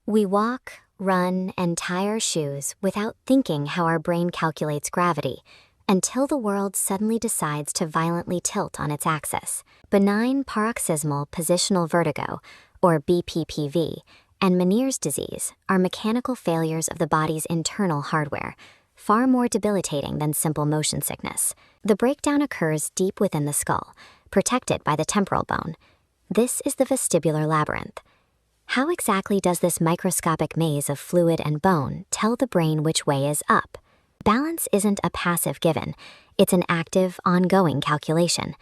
We walk, run, and tie our shoes without thinking how our brain calculates gravity, until the world suddenly decides to violently tilt on its axis. Benign paroxysmal positional vertigo, or BPPV, and Meniere's disease are mechanical failures of the body's internal hardware, far more debilitating than simple motion sickness. The breakdown occurs deep within the skull, protected by the temporal bone. This is the vestibular labyrinth. How exactly does this microscopic maze of fluid and bone tell the brain which way is up? Balance isn't a passive given, it's an active, ongoing calculation.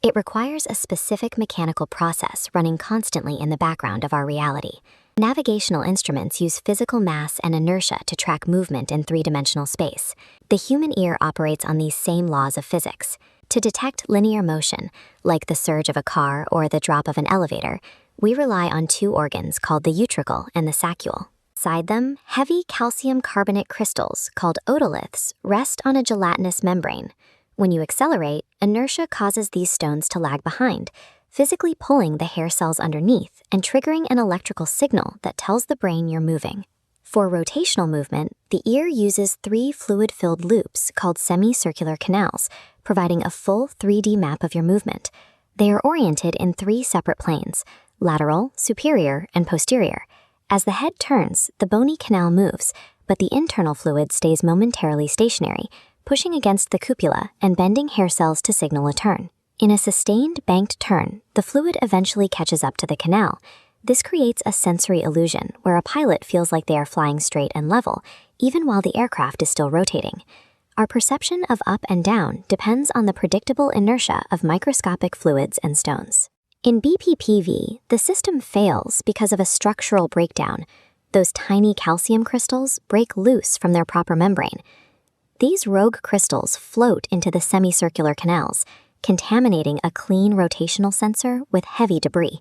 It requires a specific mechanical process running constantly in the background of our reality. Navigational instruments use physical mass and inertia to track movement in three-dimensional space. The human ear operates on these same laws of physics. To detect linear motion, like the surge of a car or the drop of an elevator, we rely on two organs called the utricle and the saccule. Inside them, heavy calcium carbonate crystals, called otoliths, rest on a gelatinous membrane. When you accelerate, inertia causes these stones to lag behind, physically pulling the hair cells underneath and triggering an electrical signal that tells the brain you're moving. For rotational movement, the ear uses three fluid-filled loops called semicircular canals, providing a full 3D map of your movement. They are oriented in three separate planes: lateral, superior, and posterior. As the head turns, the bony canal moves, but the internal fluid stays momentarily stationary, pushing against the cupula and bending hair cells to signal a turn. In a sustained banked turn, the fluid eventually catches up to the canal. This creates a sensory illusion where a pilot feels like they are flying straight and level, even while the aircraft is still rotating. Our perception of up and down depends on the predictable inertia of microscopic fluids and stones. In BPPV, the system fails because of a structural breakdown. Those tiny calcium crystals break loose from their proper membrane. These rogue crystals float into the semicircular canals, contaminating a clean rotational sensor with heavy debris.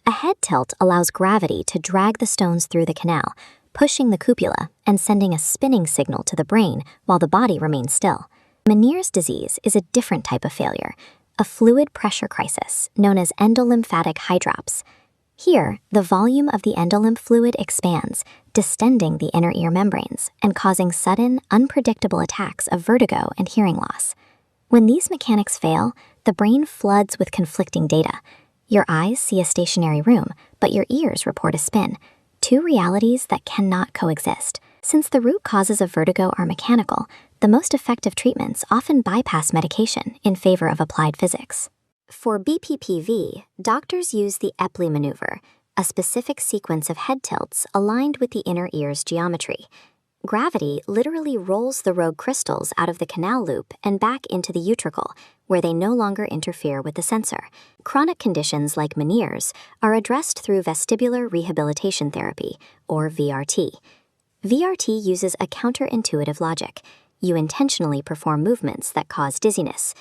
A head tilt allows gravity to drag the stones through the canal, pushing the cupula and sending a spinning signal to the brain while the body remains still. Meniere's disease is a different type of failure, a fluid pressure crisis known as endolymphatic hydrops. Here, the volume of the endolymph fluid expands, distending the inner ear membranes and causing sudden, unpredictable attacks of vertigo and hearing loss. When these mechanics fail, the brain floods with conflicting data. Your eyes see a stationary room, but your ears report a spin, two realities that cannot coexist. Since the root causes of vertigo are mechanical, the most effective treatments often bypass medication in favor of applied physics. For BPPV, doctors use the Epley maneuver, a specific sequence of head tilts aligned with the inner ear's geometry. Gravity literally rolls the rogue crystals out of the canal loop and back into the utricle, where they no longer interfere with the sensor. Chronic conditions like Meniere's are addressed through vestibular rehabilitation therapy, or VRT. VRT uses a counterintuitive logic. You intentionally perform movements that cause dizziness.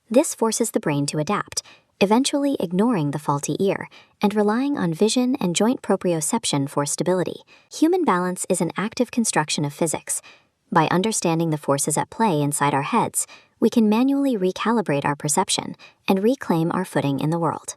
This forces the brain to adapt, eventually ignoring the faulty ear and relying on vision and joint proprioception for stability. Human balance is an active construction of physics. By understanding the forces at play inside our heads, we can manually recalibrate our perception and reclaim our footing in the world.